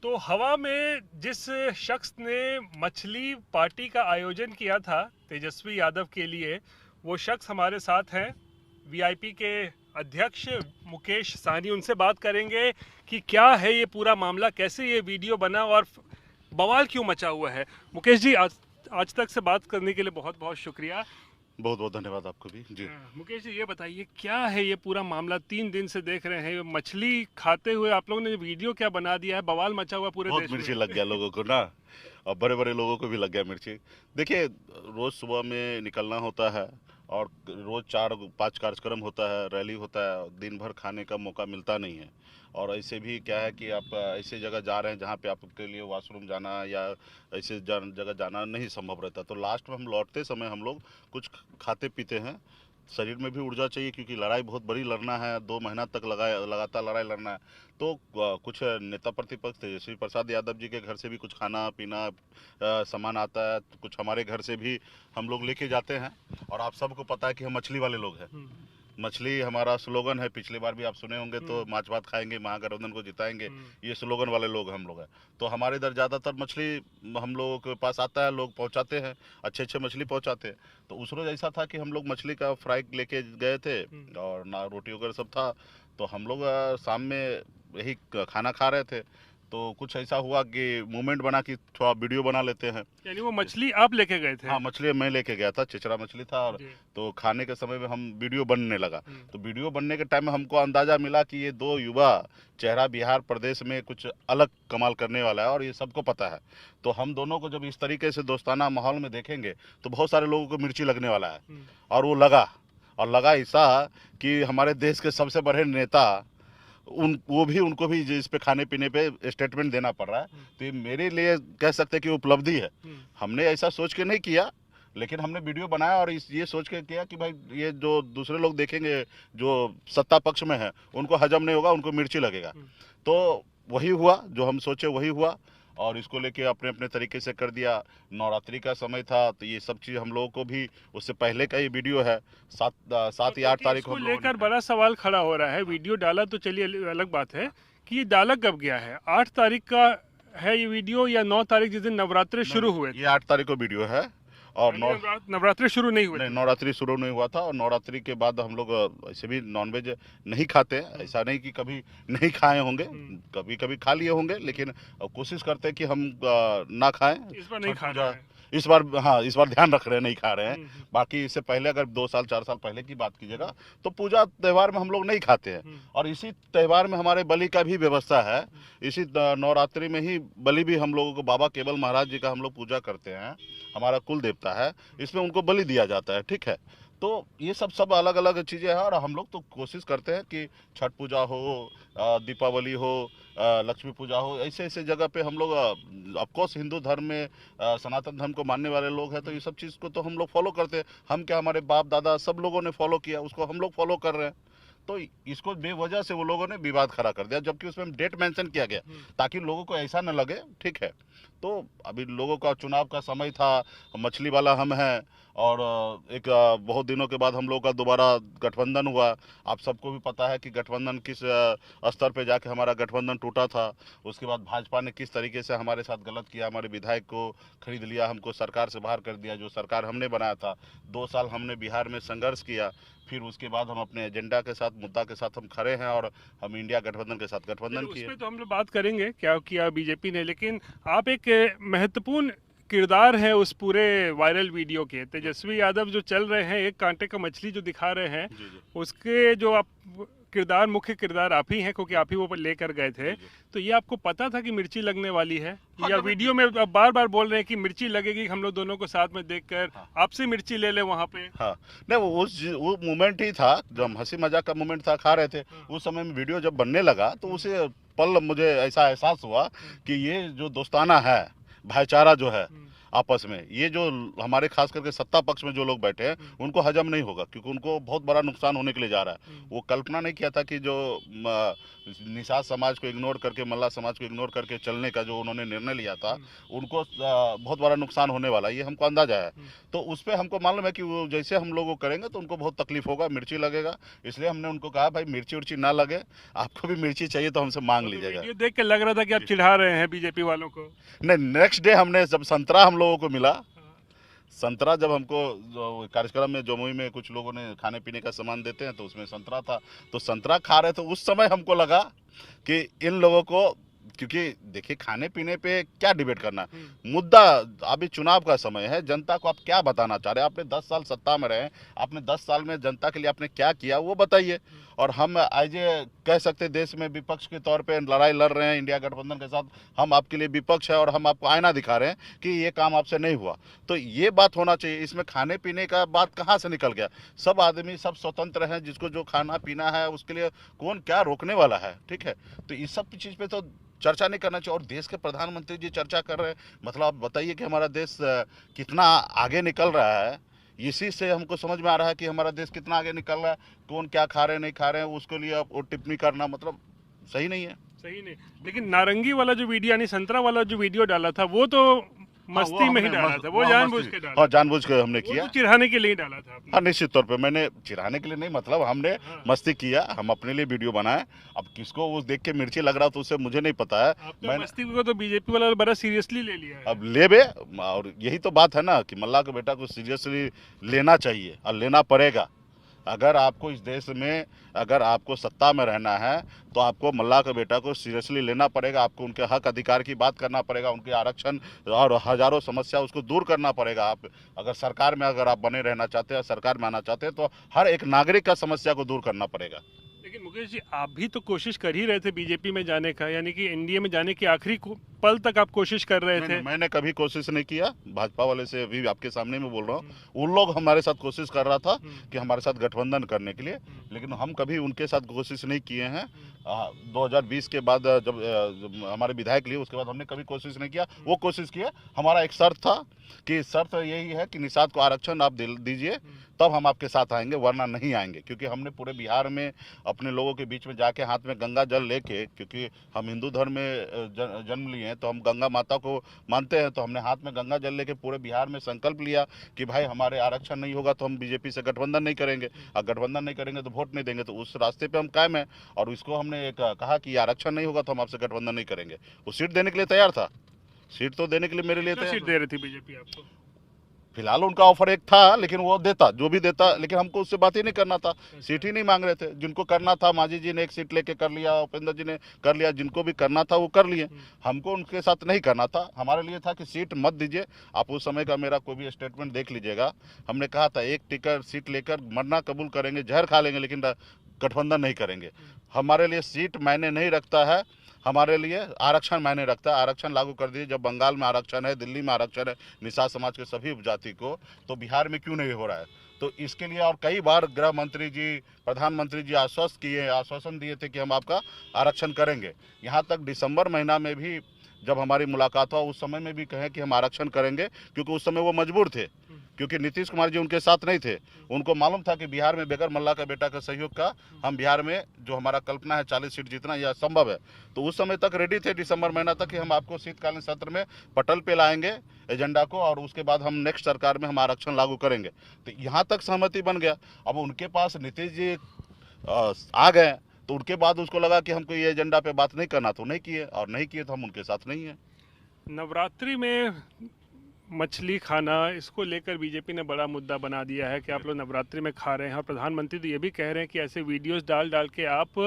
तो हवा में जिस शख्स ने मछली पार्टी का आयोजन किया था तेजस्वी यादव के लिए, वो शख्स हमारे साथ हैं, वीआईपी के अध्यक्ष मुकेश सहनी। उनसे बात करेंगे कि क्या है ये पूरा मामला, कैसे ये वीडियो बना और बवाल क्यों मचा हुआ है। मुकेश जी, आज तक से बात करने के लिए बहुत बहुत शुक्रिया। बहुत बहुत धन्यवाद आपको भी जी। मुकेश जी, ये बताइए क्या है ये पूरा मामला। 3 दिन से देख रहे हैं मछली खाते हुए आप लोगों ने वीडियो क्या बना दिया है, बवाल मचा हुआ पूरे देश में। बहुत मिर्ची लग गया लोगों को ना, और बड़े बड़े लोगों को भी लग गया मिर्ची। देखिए, रोज सुबह में निकलना होता है और रोज 4-5 कार्यक्रम होता है, रैली होता है, दिन भर खाने का मौका मिलता नहीं है। और ऐसे भी क्या है कि आप ऐसे जगह जा रहे हैं जहाँ पे आपके लिए वॉशरूम जाना या ऐसे जगह जाना नहीं संभव रहता। तो लास्ट में हम लौटते समय हम लोग कुछ खाते पीते हैं। शरीर में भी ऊर्जा चाहिए क्योंकि लड़ाई बहुत बड़ी लड़ना है, 2 महीना तक लगातार लड़ाई लड़ना है। तो कुछ नेता प्रतिपक्ष तेजस्वी प्रसाद यादव जी के घर से भी कुछ खाना पीना सामान आता है, तो कुछ हमारे घर से भी हम लोग लेके जाते हैं। और आप सबको पता है कि हम मछली वाले लोग हैं। मछली हमारा स्लोगन है, पिछली बार भी आप सुने होंगे, तो माछ भात खाएंगे महागठबंधन को जिताएंगे, ये स्लोगन वाले लोग हम लोग हैं। तो हमारे इधर ज़्यादातर मछली हम लोगों के पास आता है, लोग पहुंचाते हैं, अच्छे अच्छे मछली पहुंचाते हैं। तो उस रोज़ ऐसा था कि हम लोग मछली का फ्राई लेके गए थे और ना रोटी वगैरह सब था। तो हम लोग शाम में यही खाना खा रहे थे, तो कुछ ऐसा हुआ कि मूवमेंट बना कि थोड़ा वीडियो बना लेते हैं। यानी वो मछली आप लेके गए थे? हाँ, मछली मैं लेके गया था, चिचरा मछली था। और तो खाने के समय में हम वीडियो बनने लगा। तो वीडियो बनने के टाइम में हमको अंदाजा मिला कि ये 2 युवा चेहरा बिहार प्रदेश में कुछ अलग कमाल करने वाला है और ये सबको पता है। तो हम दोनों को जब इस तरीके से दोस्ताना माहौल में देखेंगे तो बहुत सारे लोगों को मिर्ची लगने वाला है। और वो लगा ऐसा कि हमारे देश के सबसे बड़े नेता उनको भी इस पे खाने पीने पे स्टेटमेंट देना पड़ रहा है। तो ये मेरे लिए कह सकते हैं कि उपलब्धि है। हमने ऐसा सोच के नहीं किया, लेकिन हमने वीडियो बनाया और ये सोच के किया कि भाई ये जो दूसरे लोग देखेंगे जो सत्ता पक्ष में है उनको हजम नहीं होगा, उनको मिर्ची लगेगा। तो वही हुआ, जो हम सोचे वही हुआ और इसको लेके अपने अपने तरीके से कर दिया। नवरात्रि का समय था तो ये सब चीज़ हम लोगों को भी उससे पहले का ये वीडियो है। 7 या 8 तारीख को लेकर बड़ा सवाल खड़ा हो रहा है। वीडियो डाला तो चलिए अलग बात है कि ये डाला कब गया है। 8 तारीख का है ये वीडियो या 9 तारीख जिस दिन नवरात्रि शुरू हुए? ये 8 तारीख को वीडियो है और नवरात्रि शुरू नहीं हुई? नहीं, नवरात्रि शुरू नहीं हुआ था। और नवरात्रि के बाद हम लोग ऐसे भी नॉनवेज नहीं खाते हैं। ऐसा नहीं कि कभी नहीं खाए होंगे, कभी कभी खा लिए होंगे, लेकिन कोशिश करते हैं कि हम ना खाएं। इस बार नहीं खा रहे हैं। इस बार हाँ, इस बार ध्यान रख रहे हैं, नहीं खा रहे हैं। बाकी इससे पहले अगर 2 साल 4 साल पहले की बात कीजिएगा तो पूजा त्यौहार में हम लोग नहीं खाते हैं। और इसी त्यौहार में हमारे बलि का भी व्यवस्था है। इसी नवरात्रि में ही बलि भी हम लोगों को बाबा केवल महाराज जी का हम लोग पूजा करते हैं, हमारा कुल देवता है, इसमें उनको बलि दिया जाता है। ठीक है, तो ये सब अलग अलग चीज़ें हैं। और हम लोग तो कोशिश करते हैं कि छठ पूजा हो, दीपावली हो, लक्ष्मी पूजा हो, ऐसे ऐसे जगह पे हम लोग ऑफकोर्स हिंदू धर्म में सनातन धर्म को मानने वाले लोग हैं, तो ये सब चीज़ को तो हम लोग फॉलो करते हैं। हम क्या, हमारे बाप दादा सब लोगों ने फॉलो किया, उसको हम लोग फॉलो कर रहे हैं। तो इसको बेवजह से वो लोगों ने विवाद खड़ा कर दिया, जबकि उसमें डेट मेंशन किया गया ताकि लोगों को ऐसा न लगे। ठीक है, तो अभी लोगों का चुनाव का समय था, मछली वाला हम हैं और एक बहुत दिनों के बाद हम लोग का दोबारा गठबंधन हुआ। आप सबको भी पता है कि गठबंधन किस स्तर पे जाके हमारा गठबंधन टूटा था। उसके बाद भाजपा ने किस तरीके से हमारे साथ गलत किया, हमारे विधायक को खरीद लिया, हमको सरकार से बाहर कर दिया, जो सरकार हमने बनाया था। 2 साल हमने बिहार में संघर्ष किया, फिर उसके बाद हम अपने एजेंडा के साथ, मुद्दा के साथ हम खड़े हैं और हम इंडिया गठबंधन के साथ गठबंधन किए। उसमें तो हम लोग बात करेंगे क्या किया बीजेपी ने, लेकिन आप एक महत्वपूर्ण किरदार है उस पूरे वायरल वीडियो के। तेजस्वी यादव जो चल रहे हैं, एक कांटे का मछली जो दिखा रहे हैं, उसके जो आप किरदार, मुख्य किरदार आप ही हैं, क्योंकि आप ही वो लेकर गए थे। तो ये आपको पता था कि मिर्ची लगने वाली है? हाँ, या वीडियो में बार बार बोल रहे हैं कि मिर्ची लगेगी, हम लोग दोनों को साथ में देखकर आपसे मिर्ची ले ले वहाँ पे? हाँ, नहीं, वो मोमेंट ही था जब हंसी मजाक का मोमेंट था, खा रहे थे। उस समय में वीडियो जब बनने लगा तो उसे पल मुझे ऐसा एहसास हुआ कि ये जो दोस्ताना है, भाईचारा जो है, आपस में। ये जो हमारे खास करके सत्ता पक्ष में जो लोग बैठे हैं उनको हजम नहीं होगा, क्योंकि उनको बहुत बड़ा नुकसान होने के लिए जा रहा है। वो कल्पना नहीं किया था कि जो निषाद समाज को इग्नोर करके, मल्ला समाज को इग्नोर करके चलने का जो उन्होंने निर्णय लिया था, उनको बहुत बड़ा नुकसान होने वाला है, ये हमको अंदाजा है। तो उस पर हमको मालूम है कि वो जैसे हम लोग वो करेंगे तो उनको बहुत तकलीफ होगा, मिर्ची लगेगा। इसलिए हमने उनको कहा भाई मिर्ची उर्ची ना लगे, आपको भी मिर्ची चाहिए तो हमसे मांग लीजिएगा। ये देख के लग रहा था कि आप चिढ़ा रहे हैं बीजेपी वालों को। नहीं, नेक्स्ट डे हमने जब संतरा हम लोगों को मिला, संतरा जब हमको कार्यक्रम में जमुई में कुछ लोगों ने खाने पीने का सामान देते हैं तो उसमें संतरा था, तो संतरा खा रहे थे। उस समय हमको लगा कि इन लोगों को, क्योंकि देखिए खाने पीने पे क्या डिबेट करना, मुद्दा अभी चुनाव का समय है, जनता को आप क्या बताना चाह रहे हैं। आपने 10 साल सत्ता में रहे, आपने 10 साल में जनता के लिए आपने क्या किया वो बताइए। और हम आज कह सकते देश में विपक्ष के तौर पे लड़ाई लड़ रहे हैं इंडिया गठबंधन के साथ, हम आपके लिए विपक्ष है और हम आपको आईना दिखा रहे हैं कि ये काम आपसे नहीं हुआ। तो ये बात होना चाहिए। इसमें खाने पीने का बात कहाँ से निकल गया? सब आदमी सब स्वतंत्र हैं, जिसको जो खाना पीना है उसके लिए कौन क्या रोकने वाला है, ठीक है। तो इस सब चीज़ पे तो चर्चा नहीं करना चाहिए। और देश के प्रधानमंत्री जी चर्चा कर रहे हैं, मतलब आप बताइए कि हमारा देश कितना आगे निकल रहा है। इसी से हमको समझ में आ रहा है कि हमारा देश कितना आगे निकल रहा है। कौन क्या खा रहे हैं नहीं खा रहे हैं उसके लिए वो टिप्पणी करना मतलब सही नहीं है। सही नहीं। लेकिन नारंगी वाला जो वीडियो यानी संतरा वाला जो वीडियो डाला था वो तो मस्ती में ही डाला था, वो जानबूझ के डाला। हाँ, जानबूझ के हमने किया, वो तो चिढ़ाने के लिए डाला था आपने। हाँ निश्चित तौर पे मैंने चिढ़ाने के लिए नहीं, मतलब हमने मस्ती किया, हम अपने लिए वीडियो बनाए। अब किसको वो देख के मिर्ची लग रहा तो उससे मुझे नहीं पता है। आपने मस्ती को तो बीजेपी वाला बड़ा सीरियसली ले लिया है। अब ले बे, और यही तो बात है ना कि मल्ला के बेटा को सीरियसली लेना चाहिए और लेना पड़ेगा। अगर आपको इस देश में, अगर आपको सत्ता में रहना है तो आपको मल्ला के बेटा को सीरियसली लेना पड़ेगा। आपको उनके हक अधिकार की बात करना पड़ेगा, उनके आरक्षण और हजारों समस्या उसको दूर करना पड़ेगा। आप अगर सरकार में अगर आप बने रहना चाहते हैं, सरकार में आना चाहते हैं, तो हर एक नागरिक का समस्या को दूर करना पड़ेगा। लेकिन मुकेश जी, आप भी तो कोशिश कर ही रहे थे बीजेपी में जाने का, यानी कि एनडीए में जाने की आखिरी पल तक आप कोशिश कर रहे थे। मैंने कभी कोशिश नहीं किया, भाजपा वाले से अभी आपके सामने में बोल रहा हूँ। उन लोग हमारे साथ कोशिश कर रहा था कि हमारे साथ गठबंधन करने के लिए, लेकिन हम कभी उनके साथ कोशिश नहीं किए हैं। 2020 के बाद जब हमारे विधायक लिए उसके बाद हमने कभी कोशिश नहीं किया। वो कोशिश किया, हमारा एक शर्त था कि शर्त यही है कि निषाद को आरक्षण आप दीजिए तब हम आपके साथ आएंगे, वरना नहीं आएंगे। क्योंकि हमने पूरे बिहार में अपने लोगों के बीच में जाके हाथ में गंगा जल लेके, क्योंकि हम हिंदू धर्म में जन्म लिए हैं तो हम गंगा माता को मानते हैं, तो हमने हाथ में गंगा जल लेके पूरे बिहार में संकल्प लिया कि भाई हमारे आरक्षण नहीं होगा तो हम बीजेपी से गठबंधन नहीं करेंगे, और गठबंधन नहीं करेंगे तो वोट नहीं देंगे। तो उस रास्ते पे हम कायम हैं। और इसको हमने कहा कि आरक्षण नहीं होगा तो हम आपसे गठबंधन नहीं करेंगे। वो सीट देने के लिए तैयार था, सीट तो देने के लिए मेरे लिए तैयार। सीट दे रही थी बीजेपी आपको? फिलहाल उनका ऑफर एक था, लेकिन वो देता जो भी देता, लेकिन हमको उससे बात ही नहीं करना था। सीट ही नहीं मांग रहे थे। जिनको करना था, मांझी जी ने एक सीट लेके कर लिया, उपेंद्र जी ने कर लिया, जिनको भी करना था वो कर लिए। हमको उनके साथ नहीं करना था। हमारे लिए था कि सीट मत दीजिए। आप उस समय का मेरा कोई भी स्टेटमेंट देख लीजिएगा। हमने कहा था एक टिकट सीट लेकर मरना कबूल करेंगे, जहर खा लेंगे, लेकिन गठबंधन नहीं करेंगे। हमारे लिए सीट मायने नहीं रखता है, हमारे लिए आरक्षण मायने रखता है। आरक्षण लागू कर दीजिए। जब बंगाल में आरक्षण है, दिल्ली में आरक्षण है निषाद समाज के सभी उपजाति को, तो बिहार में क्यों नहीं हो रहा है? तो इसके लिए और कई बार गृह मंत्री जी, प्रधानमंत्री जी आश्वासन दिए थे कि हम आपका आरक्षण करेंगे। यहाँ तक दिसंबर महीना में भी जब हमारी मुलाकात हुआ उस समय में भी कहे कि हम आरक्षण करेंगे, क्योंकि उस समय वो मजबूर थे, क्योंकि नीतीश कुमार जी उनके साथ नहीं थे। उनको मालूम था कि बिहार में बगैर मल्ला का बेटा का सहयोग का हम बिहार में जो हमारा कल्पना है 40 सीट जीतना यह संभव है। तो उस समय तक रेडी थे, दिसंबर महीना तक, कि हम आपको शीतकालीन सत्र में पटल पे लाएंगे एजेंडा को, और उसके बाद हम नेक्स्ट सरकार में हम आरक्षण लागू करेंगे। तो यहाँ तक सहमति बन गया। अब उनके पास नीतीश जी आ गए, तो उनके बाद उसको लगा कि हमको ये एजेंडा पे बात नहीं करना, तो नहीं किए, और नहीं किए तो हम उनके साथ नहीं हैं। नवरात्रि में मछली खाना, इसको लेकर बीजेपी ने बड़ा मुद्दा बना दिया है कि आप लोग नवरात्रि में खा रहे हैं, और प्रधानमंत्री तो ये भी कह रहे हैं कि ऐसे वीडियोस डाल डाल के आप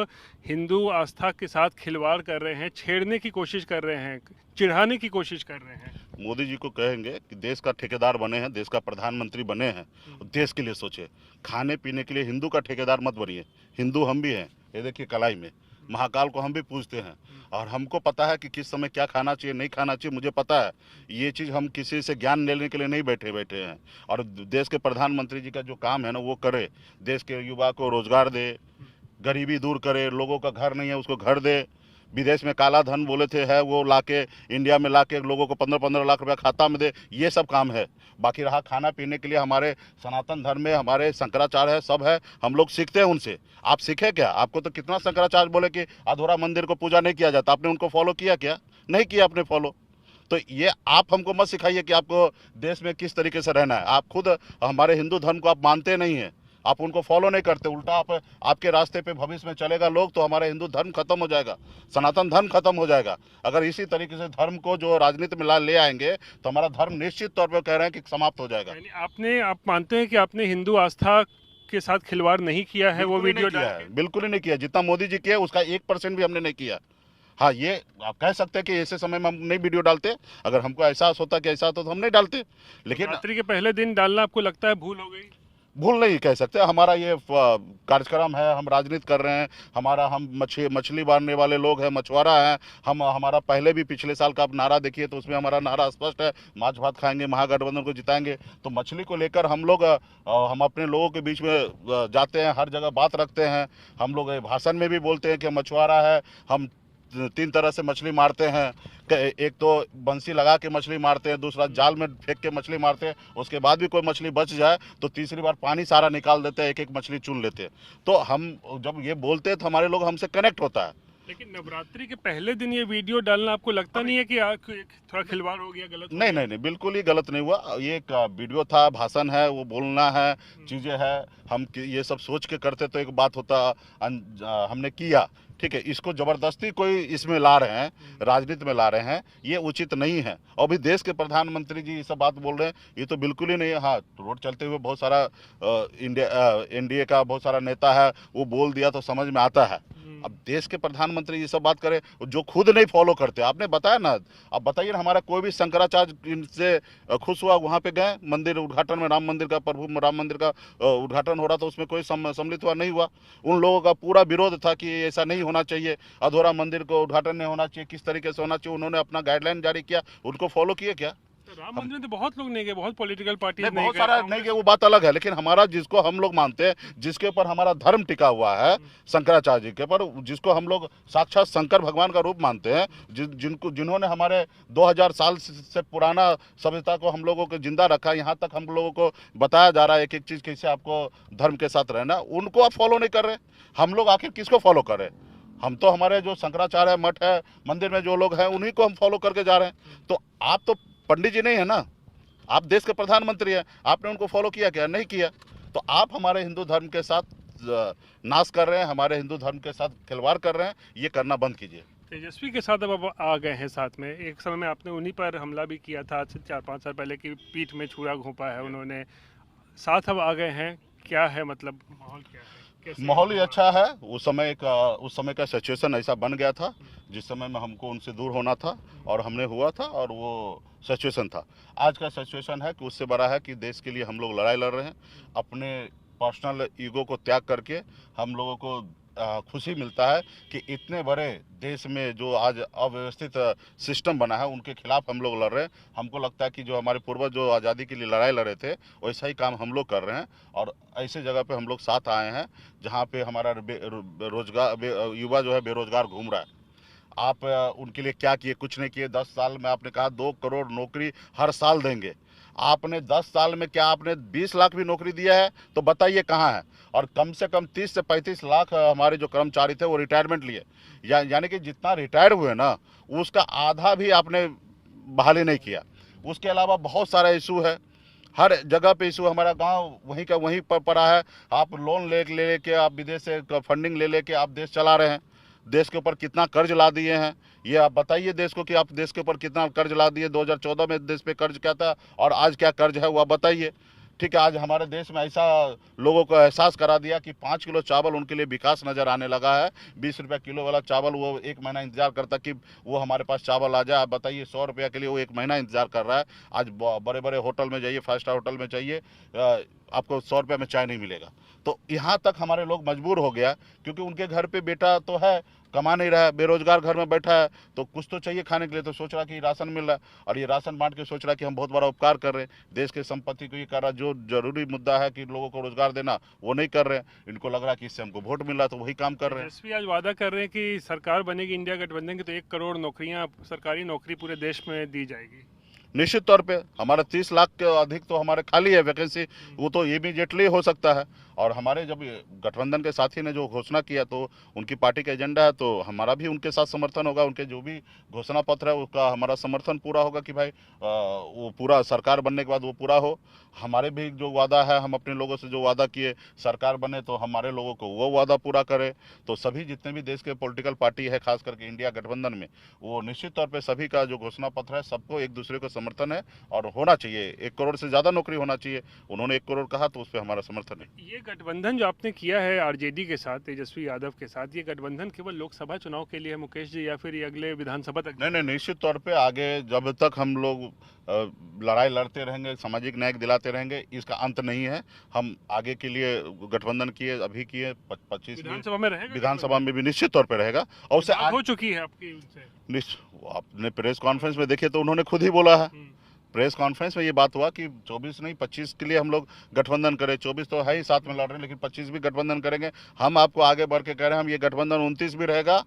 हिंदू आस्था के साथ खिलवाड़ कर रहे हैं, छेड़ने की कोशिश कर रहे हैं, चिढ़ाने की कोशिश कर रहे हैं। मोदी जी को कहेंगे कि देश का ठेकेदार बने हैं, देश का प्रधानमंत्री बने हैं, देश के लिए सोचे। खाने पीने के लिए हिंदू का ठेकेदार मत बनिए। हिंदू हम भी हैं। ये देखिए कलाई में महाकाल को हम भी पूजते हैं, और हमको पता है कि किस समय क्या खाना चाहिए नहीं खाना चाहिए, मुझे पता है। ये चीज़ हम किसी से ज्ञान लेने के लिए नहीं बैठे हैं। और देश के प्रधानमंत्री जी का जो काम है ना वो करे, देश के युवा को रोजगार दे, गरीबी दूर करे, लोगों का घर नहीं है उसको घर दे, विदेश में काला धन बोले थे है वो लाके इंडिया में लाके लोगों को 15-15 लाख रुपया खाता में दे, ये सब काम है। बाकी रहा खाना पीने के लिए हमारे सनातन धर्म में हमारे शंकराचार्य है, सब है, हम लोग सीखते हैं उनसे। आप सीखे क्या? आपको तो कितना शंकराचार्य बोले कि अधूरा मंदिर को पूजा नहीं किया जाता, आपने उनको फॉलो किया क्या? नहीं किया आपने फॉलो। तो ये आप हमको मत सिखाइए कि आपको देश में किस तरीके से रहना है। आप खुद हमारे हिंदू धर्म को आप मानते नहीं हैं, आप उनको फॉलो नहीं करते, उल्टा आपके रास्ते पे भविष्य में चलेगा लोग तो हमारा हिंदू धर्म खत्म हो जाएगा, सनातन धर्म खत्म हो जाएगा। अगर इसी तरीके से धर्म को जो राजनीति में ले आएंगे तो हमारा धर्म निश्चित तौर पर कह रहे हैं कि समाप्त हो जाएगा। आप मानते हैं कि आपने हिंदू आस्था के साथ खिलवाड़ नहीं किया है? वो वीडियो किया है, बिल्कुल ही नहीं किया। जितना मोदी जी किया उसका 1% भी हमने नहीं किया। हाँ, ये आप कह सकते हैं कि ऐसे समय में हम नहीं वीडियो डालते, अगर हमको एहसास होता कि ऐसा होता तो हम नहीं डालते। लेकिन रात्रि के पहले दिन डालना आपको लगता है भूल हो गई? भूल नहीं कह सकते, हमारा ये कार्यक्रम है, हम राजनीति कर रहे हैं, हम मछली मारने वाले लोग हैं, मछुआरा हैं हम। हमारा पहले भी पिछले साल का आप नारा देखिए तो उसमें हमारा नारा स्पष्ट है, माछ भात खाएंगे, महागठबंधन को जिताएंगे। तो मछली को लेकर हम लोग हम अपने लोगों के बीच में जाते हैं, हर जगह बात रखते हैं। हम लोग भाषण में भी बोलते हैं कि मछुआरा है, हम 3 तरह से मछली मारते हैं। एक तो बंसी लगा के मछली मारते हैं, दूसरा जाल में फेंक के मछली मारते हैं, उसके बाद भी कोई मछली बच जाए तो तीसरी बार पानी सारा निकाल देते हैं, एक एक मछली चुन लेते हैं। तो हम जब ये बोलते हैं तो हमारे लोग हमसे कनेक्ट होता है। लेकिन नवरात्रि के पहले दिन ये वीडियो डालना आपको लगता नहीं है कि थोड़ा खिलवाड़ हो गया, गलत? नहीं, बिल्कुल ही गलत नहीं हुआ। ये एक वीडियो था, भाषण है, वो बोलना है, चीज़ें हैं, हम ये सब सोच के करते तो एक बात होता, हमने किया, ठीक है। इसको जबरदस्ती कोई इसमें ला रहे हैं, राजनीति में ला रहे हैं, ये उचित नहीं है। और अभी देश के प्रधानमंत्री जी ये सब बात बोल रहे हैं, ये तो बिल्कुल ही नहीं है। हाँ, रोड चलते हुए बहुत सारा एनडीए का बहुत सारा नेता है, वो बोल दिया तो समझ में आता है। अब देश के प्रधानमंत्री ये सब बात करें जो खुद नहीं फॉलो करते। आपने बताया ना, अब बताइए ना, हमारा कोई भी शंकराचार्य इनसे खुश हुआ, वहाँ पे गए, मंदिर उद्घाटन में, राम मंदिर का, प्रभु राम मंदिर का उद्घाटन हो रहा था, उसमें कोई सम्मिलित हुआ नहीं हुआ। उन लोगों का पूरा विरोध था कि ऐसा नहीं होना चाहिए, अधूरा मंदिर को उद्घाटन नहीं होना चाहिए, किस तरीके से होना चाहिए। उन्होंने अपना गाइडलाइन जारी किया, उनको फॉलो किए क्या? राम मंदिर में तो बहुत लोग नहीं गए, बहुत पॉलिटिकल पार्टी नहीं, बहुत सारा नहीं गए, वो बात अलग है। लेकिन हमारा जिसको हम लोग मानते हैं, जिसके ऊपर हमारा धर्म टिका हुआ है, शंकराचार्य जी के ऊपर, जिसको हम लोग साक्षात शंकर भगवान का रूप मानते हैं, जिन्होंने हमारे 2000 साल से पुराना सभ्यता को हम लोगों को जिंदा रखा, यहाँ तक हम लोगों को बताया जा रहा है एक एक चीज़ कैसे आपको धर्म के साथ रहना, उनको आप फॉलो नहीं कर रहे। हम लोग आखिर किसको फॉलो कर रहे हैं? हम तो हमारे जो शंकराचार्य मठ है, मंदिर में जो लोग हैं, उन्हीं को हम फॉलो करके जा रहे हैं। तो आप तो पंडित जी नहीं है ना, आप देश के प्रधानमंत्री हैं, आपने उनको फॉलो किया क्या? नहीं किया। तो आप हमारे हिंदू धर्म के साथ नाश कर रहे हैं, हमारे हिंदू धर्म के साथ खिलवाड़ कर रहे हैं, ये करना बंद कीजिए। तेजस्वी के साथ अब आ गए हैं साथ में। एक समय में आपने उन्हीं पर हमला भी किया था, आज से 4-5 साल पहले की पीठ में छुरा घोंपा है उन्होंने, साथ अब आ गए हैं। क्या है मतलब माहौल, क्या है? माहौल ही अच्छा है। उस समय का सिचुएशन ऐसा बन गया था जिस समय में हमको उनसे दूर होना था और हमने हुआ था, और वो सिचुएशन था। आज का सिचुएशन है कि उससे बड़ा है कि देश के लिए हम लोग लड़ाई लड़ रहे हैं। अपने पर्सनल ईगो को त्याग करके हम लोगों को खुशी मिलता है कि इतने बड़े देश में जो आज अव्यवस्थित सिस्टम बना है उनके खिलाफ हम लोग लड़ रहे हैं। हमको लगता है कि जो हमारे पूर्वज जो आज़ादी के लिए लड़ाई लड़ रहे थे, वैसा ही काम हम लोग कर रहे हैं। और ऐसे जगह पे हम लोग साथ आए हैं जहाँ पे हमारा युवा जो है बेरोजगार घूम रहा है। आप उनके लिए क्या किए? कुछ नहीं किए। 10 साल में आपने कहा 2 करोड़ नौकरी हर साल देंगे। आपने 10 साल में क्या आपने 20 लाख भी नौकरी दिया है? तो बताइए कहाँ है? और कम से कम 30 से 35 लाख हमारे जो कर्मचारी थे वो रिटायरमेंट लिए, यानी कि जितना रिटायर हुए ना, उसका आधा भी आपने बहाली नहीं किया। उसके अलावा बहुत सारा इशू है, हर जगह पे इशू। हमारा गांव वहीं का वहीं पर पड़ा है। आप लोन ले के आप विदेश से फंडिंग ले के आप देश चला रहे हैं। देश के ऊपर कितना कर्ज ला दिए हैं, ये आप बताइए देश को कि आप देश के ऊपर कितना कर्ज ला दिए। 2014 में देश पे कर्ज क्या था और आज क्या कर्ज है वो आप बताइए। ठीक है, आज हमारे देश में ऐसा लोगों को एहसास करा दिया कि 5 किलो चावल उनके लिए विकास नज़र आने लगा है। 20 रुपया किलो वाला चावल वो 1 महीना इंतजार करता कि वो हमारे पास चावल आ जाए। आप बताइए 100 रुपया के लिए वो 1 महीना इंतजार कर रहा है। आज बड़े बड़े होटल में जाइए, 5 स्टार होटल में चाहिए, आपको 100 रुपये में चाय नहीं मिलेगा। तो यहाँ तक हमारे लोग मजबूर हो गया, क्योंकि उनके घर पे बेटा तो है कमा नहीं रहा है, बेरोजगार घर में बैठा है, तो कुछ तो चाहिए खाने के लिए, तो सोच रहा कि राशन मिल रहा है, और ये राशन बांट के सोच रहा कि हम बहुत बड़ा उपकार कर रहे हैं, देश के संपत्ति को ये कर रहा। जो जरूरी मुद्दा है कि लोगों को रोजगार देना, वो नहीं कर रहे हैं। इनको लग रहा है कि इससे हमको वोट मिल रहा है, तो वही काम कर रहे हैं। तेजस्वी आज वादा कर रहे हैं कि सरकार बनेगी इंडिया गठबंधन की तो 1 करोड़ नौकरियां, सरकारी नौकरी पूरे देश में दी जाएगी। निश्चित तौर पे हमारा 30 लाख के अधिक तो हमारे खाली है वैकेंसी, वो तो इमीडिएटली हो सकता है। और हमारे जब गठबंधन के साथी ने जो घोषणा किया, तो उनकी पार्टी का एजेंडा है, तो हमारा भी उनके साथ समर्थन होगा। उनके जो भी घोषणा पत्र है उसका हमारा समर्थन पूरा होगा कि भाई वो पूरा सरकार बनने के बाद वो पूरा हो। हमारे भी जो वादा है, हम अपने लोगों से जो वादा किए, सरकार बने तो हमारे लोगों को वो वादा पूरा करे। तो सभी जितने भी देश के पॉलिटिकल पार्टी है, खास करके इंडिया गठबंधन में, वो निश्चित तौर पे सभी का जो घोषणा पत्र है, सबको एक दूसरे को समर्थन है और होना चाहिए। 1 करोड़ से ज़्यादा नौकरी होना चाहिए। उन्होंने 1 करोड़ कहा, तो उस पर हमारा समर्थन है। ये गठबंधन जो आपने किया है आरजेडी के साथ, तेजस्वी यादव के साथ, ये गठबंधन केवल लोकसभा चुनाव के लिए है मुकेश जी, या फिर ये अगले विधानसभा तक? नहीं, निश्चित तौर पे आगे जब तक हम लोग लड़ाई लड़ते रहेंगे, सामाजिक न्याय दिलाते रहेंगे, इसका अंत नहीं है। हम आगे के लिए गठबंधन किए, अभी किए 25 विधानसभा में रहेगा, विधानसभा में भी निश्चित तौर पे रहेगा। और उससे हो चुकी है आपकी उनसे? आपने प्रेस कॉन्फ्रेंस में देखिए तो उन्होंने खुद ही बोला है। प्रेस कॉन्फ्रेंस में ये बात हुआ कि 24 नहीं 25 के लिए हम लोग गठबंधन करें। 24 तो है ही, साथ में लड़ रहे हैं, लेकिन 25 भी गठबंधन करेंगे। हम आपको आगे बढ़ के कह रहे हैं, हम ये गठबंधन 29 भी रहेगा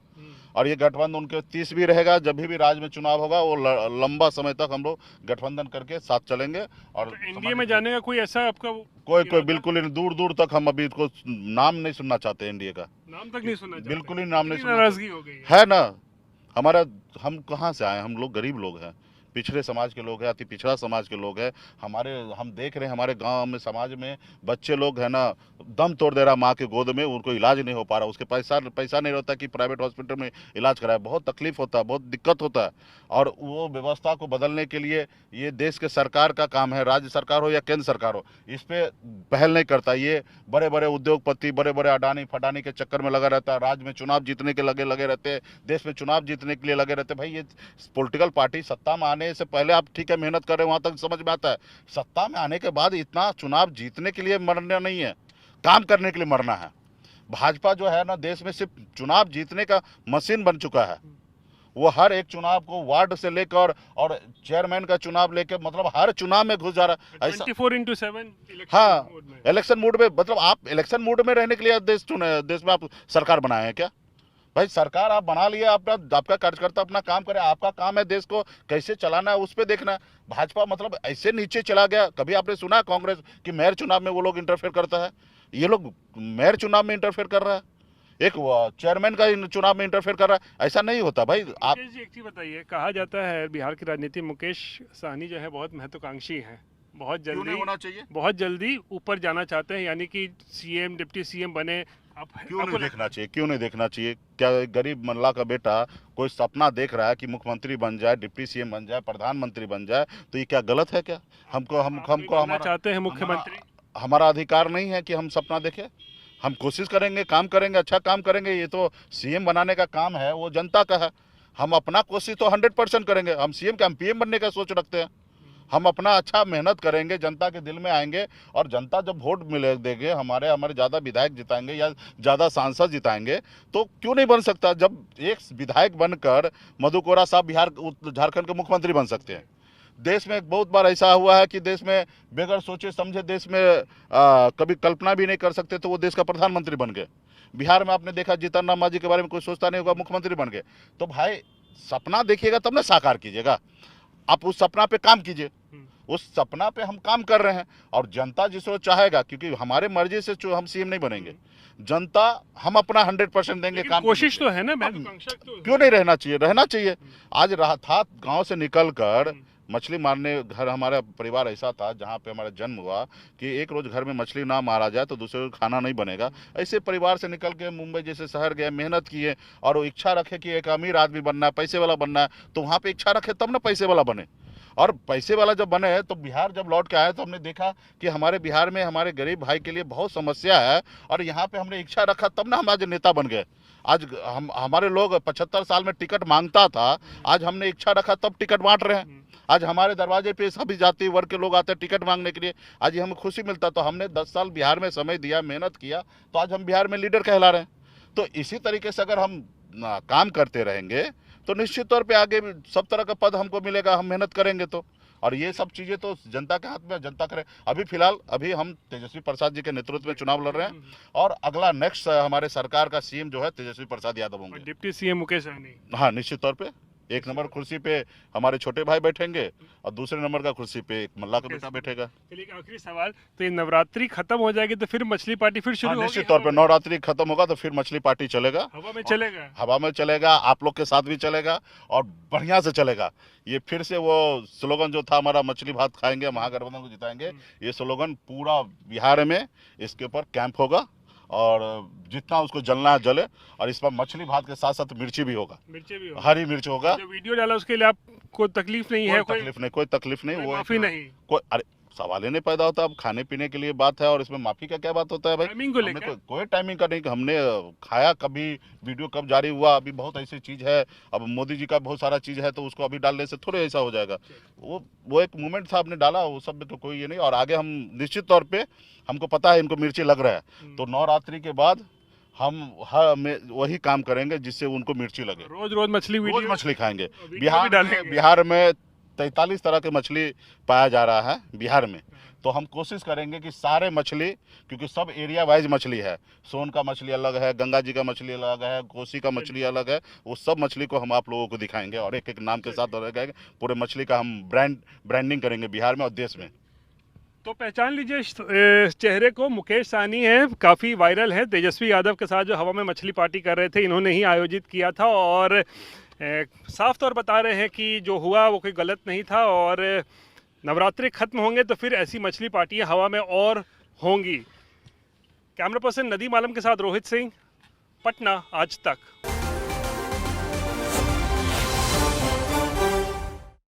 और ये गठबंधन उनके 30 भी रहेगा। जब भी राज्य में चुनाव होगा, वो लंबा समय तक हम लोग गठबंधन करके साथ चलेंगे। और तो एनडीए में जाने का कोई ऐसा आपका कोई बिल्कुल ही दूर दूर तक हम अभी इसको नाम नहीं सुनना चाहते। एनडीए का नाम तक नहीं सुनना, बिल्कुल ही नाम नहीं सुनना। नाराजगी हो गई है ना। हमारा, हम कहाँ से आए, हम लोग गरीब लोग हैं, पिछड़े समाज के लोग हैं, अति पिछड़ा समाज के लोग हैं। हम देख रहे हैं हमारे गांव में, समाज में बच्चे लोग है ना, दम तोड़ दे रहा माँ के गोद में, उनको इलाज नहीं हो पा रहा, उसके पैसा नहीं रहता कि प्राइवेट हॉस्पिटल में इलाज कराए। बहुत तकलीफ होता है, बहुत दिक्कत होता है। और वो व्यवस्था को बदलने के लिए ये देश के सरकार का काम है, राज्य सरकार हो या केंद्र सरकार हो, इस पर पहल नहीं करता। ये बड़े बड़े उद्योगपति, बड़े बड़े अडानी फटानी के चक्कर में लगा रहता है। राज्य में चुनाव जीतने के लगे रहते हैं, देश में चुनाव जीतने के लिए लगे रहते हैं। भाई ये पॉलिटिकल पार्टी सत्ता में आने से पहले आप ठीक है मेहनत कर रहे हैं, वहां तक समझ में आता है। सत्ता में आने के बाद इतना चुनाव जीतने के लिए मरना नहीं है, काम करने के लिए मरना है। भाजपा जो है ना, देश में सिर्फ चुनाव जीतने का मशीन बन चुका है। वो हर एक चुनाव को वार्ड से लेकर और चेयरमैन का चुनाव लेकर, मतलब हर चुनाव में घुस जा रहा है। 24/7 हाँ, इलेक्शन मोड में, मतलब आप इलेक्शन मोड में रहने के लिए देश में आप सरकार बनाए हैं क्या? भाई सरकार आप बना लिए, आपका कार्यकर्ता अपना काम करे, आपका काम है देश को कैसे चलाना है, उस पर देखना है। भाजपा मतलब ऐसे नीचे चला गया। कभी आपने सुना कांग्रेस कि मेयर चुनाव में वो लोग इंटरफेयर करता है? ये लोग मेयर चुनाव में इंटरफेयर कर रहा है, एक चेयरमैन का चुनाव में इंटरफेयर कर रहा है। ऐसा नहीं होता भाई। आप एक चीज बताइए, कहा जाता है बिहार की राजनीति मुकेश सहनी जो है बहुत महत्वाकांक्षी है, बहुत जल्दी होना चाहिए, बहुत जल्दी ऊपर जाना चाहते हैं, यानी कि सीएम डिप्टी सीएम बने। क्यों नहीं देखना चाहिए? क्यों नहीं देखना चाहिए? क्या गरीब मल्ला का बेटा कोई सपना देख रहा है कि मुख्यमंत्री बन जाए, डिप्टी सीएम बन जाए, प्रधानमंत्री बन जाए, तो ये क्या गलत है क्या? हमको हमारा चाहते हैं मुख्यमंत्री, हमारा अधिकार नहीं है कि हम सपना देखें? हम कोशिश करेंगे, काम करेंगे, अच्छा काम करेंगे। ये तो सीएम बनाने का काम है, वो जनता का है। हम अपना कोशिश तो 100% करेंगे। हम सीएम का, हम पीएम बनने का सोच रखते हैं। हम अपना अच्छा मेहनत करेंगे, जनता के दिल में आएंगे, और जनता जब वोट मिले देंगे, हमारे ज़्यादा विधायक जिताएंगे या ज़्यादा सांसद जिताएंगे, तो क्यों नहीं बन सकता? जब एक विधायक बनकर मधु कोरा साहब झारखंड के मुख्यमंत्री बन सकते हैं। देश में बहुत बार ऐसा हुआ है कि देश में बगैर सोचे समझे, देश में कभी कल्पना भी नहीं कर सकते, तो वो देश का प्रधानमंत्री बन गए। बिहार में आपने देखा, जीतन राम मांझी के बारे में कोई सोचता नहीं होगा, मुख्यमंत्री बन गए। तो भाई सपना देखिएगा तब ना साकार कीजिएगा। आप उस सपना पे काम कीजिए। उस सपना पे हम काम कर रहे हैं, और जनता जिसको चाहेगा, क्योंकि हमारे मर्जी से हम सीएम नहीं बनेंगे, जनता हम अपना 100% देंगे। काम कोशिश तो है ना, क्यों नहीं रहना चाहिए? रहना चाहिए। आज था गांव से निकलकर मछली मारने, घर हमारा परिवार ऐसा था जहाँ पे हमारा जन्म हुआ कि एक रोज घर में मछली ना मारा जाए तो दूसरे रोज खाना नहीं बनेगा। ऐसे परिवार से निकल के मुंबई जैसे शहर गए, मेहनत किए, और वो इच्छा रखे कि एक अमीर आदमी बनना है, पैसे वाला बनना है, तो वहाँ पे इच्छा रखे तब ना पैसे वाला बने। और पैसे वाला जब बने, तो बिहार जब लौट के आए तो हमने देखा कि हमारे बिहार में हमारे गरीब भाई के लिए बहुत समस्या है, और यहाँ पे हमने इच्छा रखा तब ना हम आज नेता बन गए। आज हमारे लोग 75 साल में टिकट मांगता था, आज हमने इच्छा रखा तब टिकट बांट रहे हैं। आज हमारे दरवाजे पे सभी जाति वर्ग के लोग आते हैं टिकट मांगने के लिए। आज हमें खुशी मिलता, तो हमने 10 साल बिहार में समय दिया, मेहनत किया, तो आज हम बिहार में लीडर कहला रहे हैं। तो इसी तरीके से अगर हम काम करते रहेंगे तो निश्चित तौर पे आगे भी सब तरह का पद हमको मिलेगा, हम मेहनत करेंगे तो। और ये सब चीजें तो जनता के हाथ में, जनता करे। अभी फिलहाल अभी हम तेजस्वी प्रसाद जी के नेतृत्व में चुनाव लड़ रहे हैं और अगला नेक्स्ट हमारे सरकार का सीएम जो है तेजस्वी प्रसाद यादव और होंगे। Deputy CM Mukesh Sahani. हाँ, निश्चित तौर पे एक नंबर कुर्सी पे हमारे छोटे भाई बैठेंगे और दूसरे नंबर का कुर्सी पे एक मल्ला का बेटा बैठेगा। चलिए एक आखिरी सवाल, तो ये नवरात्रि खत्म हो जाएगी तो फिर मछली पार्टी फिर शुरू होगी? निश्चित तौर पे नवरात्रि खत्म होगा तो फिर मछली पार्टी चलेगा, हवा में चलेगा। हवा में चलेगा, आप लोग के साथ भी चलेगा और बढ़िया से चलेगा। ये फिर से वो स्लोगन जो था हमारा, मछली भात खाएंगे महागठबंधन को जिताएंगे, ये स्लोगन पूरा बिहार में इसके ऊपर कैंप होगा और जितना उसको जलना है जले। और इस पर मछली भात के साथ साथ मिर्ची भी होगा, मिर्ची भी होगा। हरी मिर्च होगा। जो वीडियो डाला उसके लिए आपको तकलीफ नहीं है? कोई तकलीफ नहीं, वो माफी नहीं? कोई, अरे सवाल ही नहीं पैदा होता। अब खाने पीने के लिए बात है और इसमें माफी का क्या बात होता है भाई? टाइमिंग को हमने लेकर कोई टाइमिंग का नहीं, हमने खाया कभी, वीडियो कब जारी हुआ, अभी बहुत ऐसी चीज है। अब मोदी जी का बहुत सारा चीज है तो उसको अभी डालने से थोड़े ऐसा हो जाएगा। वो एक मोमेंट था, आपने डाला, वो सब में तो कोई ये नहीं। और आगे हम निश्चित तौर पे, हमको पता है इनको मिर्ची लग रहा है, तो नवरात्रि के बाद हम वही काम करेंगे जिससे उनको मिर्ची लगे। रोज रोज मछली रोज मछली खाएंगे। बिहार बिहार में 43 तरह के मछली पाया जा रहा है बिहार में, तो हम कोशिश करेंगे कि सारे मछली, क्योंकि सब एरिया वाइज मछली है, सोन का मछली अलग है, गंगा जी का मछली अलग है, कोसी का मछली अलग है, वो सब मछली को हम आप लोगों को दिखाएंगे और एक एक नाम के साथ रहेंगे। पूरे मछली का हम ब्रांडिंग करेंगे बिहार में और देश में। तो पहचान लीजिए इस चेहरे को, मुकेश सहनी है, काफ़ी वायरल है। तेजस्वी यादव के साथ जो हवा में मछली पार्टी कर रहे थे, इन्होंने ही आयोजित किया था और साफ तौर बता रहे हैं कि जो हुआ वो कोई गलत नहीं था और नवरात्रि खत्म होंगे तो फिर ऐसी मछली पार्टियां हवा में और होंगी। कैमरा पर्सन नदीम आलम के साथ रोहित सिंह, पटना आज तक।